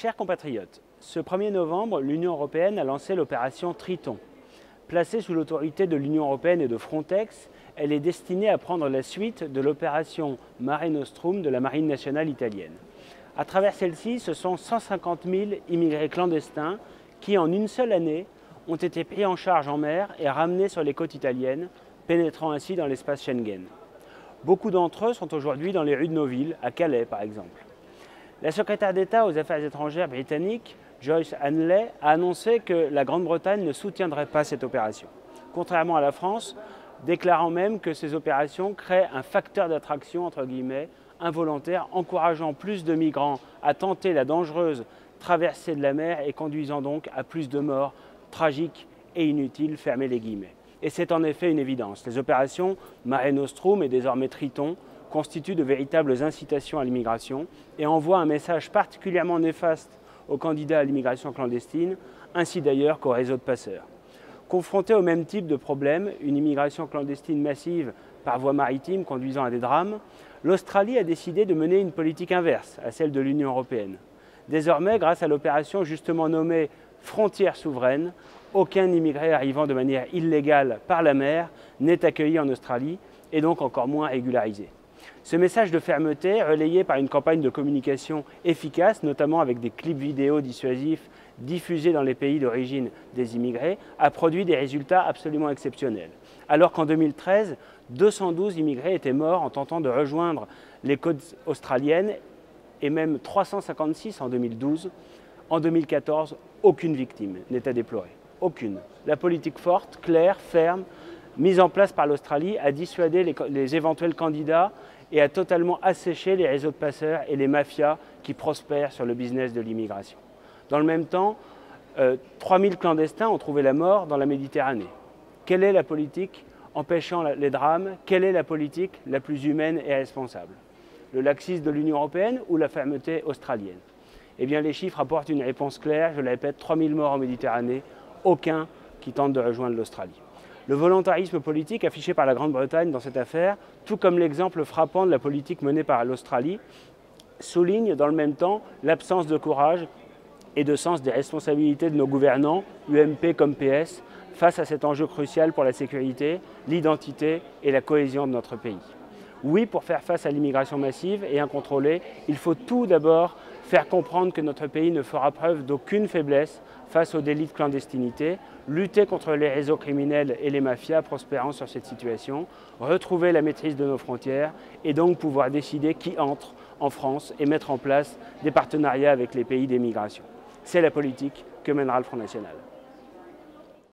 Chers compatriotes, ce 1er novembre, l'Union européenne a lancé l'opération Triton. Placée sous l'autorité de l'Union européenne et de Frontex, elle est destinée à prendre la suite de l'opération Mare Nostrum de la Marine nationale italienne. À travers celle-ci, ce sont 150 000 immigrés clandestins qui, en une seule année, ont été pris en charge en mer et ramenés sur les côtes italiennes, pénétrant ainsi dans l'espace Schengen. Beaucoup d'entre eux sont aujourd'hui dans les rues de nos villes, à Calais par exemple. La secrétaire d'État aux Affaires étrangères britannique, Joyce Hanley, a annoncé que la Grande-Bretagne ne soutiendrait pas cette opération, contrairement à la France, déclarant même que ces opérations créent un facteur d'attraction, entre guillemets, involontaire, encourageant plus de migrants à tenter la dangereuse traversée de la mer et conduisant donc à plus de morts tragiques et inutiles, fermez les guillemets. Et c'est en effet une évidence. Les opérations Mare Nostrum et désormais Triton constituent de véritables incitations à l'immigration et envoient un message particulièrement néfaste aux candidats à l'immigration clandestine, ainsi d'ailleurs qu'aux réseaux de passeurs. Confrontés au même type de problème, une immigration clandestine massive par voie maritime conduisant à des drames, l'Australie a décidé de mener une politique inverse à celle de l'Union européenne. Désormais, grâce à l'opération justement nommée Frontières souveraines, aucun immigré arrivant de manière illégale par la mer n'est accueilli en Australie et donc encore moins régularisé. Ce message de fermeté, relayé par une campagne de communication efficace, notamment avec des clips vidéo dissuasifs diffusés dans les pays d'origine des immigrés, a produit des résultats absolument exceptionnels. Alors qu'en 2013, 212 immigrés étaient morts en tentant de rejoindre les côtes australiennes et même 356 en 2012, en 2014, aucune victime n'est à déplorer. Aucune. La politique forte, claire, ferme, mise en place par l'Australie a dissuadé les éventuels candidats et a totalement asséché les réseaux de passeurs et les mafias qui prospèrent sur le business de l'immigration. Dans le même temps, 3000 clandestins ont trouvé la mort dans la Méditerranée. Quelle est la politique empêchant les drames? Quelle est la politique la plus humaine et responsable? Le laxisme de l'Union européenne ou la fermeté australienne? Eh bien, les chiffres apportent une réponse claire. Je le répète, 3000 morts en Méditerranée, aucun qui tente de rejoindre l'Australie. Le volontarisme politique affiché par la Grande-Bretagne dans cette affaire, tout comme l'exemple frappant de la politique menée par l'Australie, souligne dans le même temps l'absence de courage et de sens des responsabilités de nos gouvernants, UMP comme PS, face à cet enjeu crucial pour la sécurité, l'identité et la cohésion de notre pays. Oui, pour faire face à l'immigration massive et incontrôlée, il faut tout d'abord faire comprendre que notre pays ne fera preuve d'aucune faiblesse face aux délits de clandestinité, lutter contre les réseaux criminels et les mafias prospérant sur cette situation, retrouver la maîtrise de nos frontières et donc pouvoir décider qui entre en France et mettre en place des partenariats avec les pays d'émigration. C'est la politique que mènera le Front National.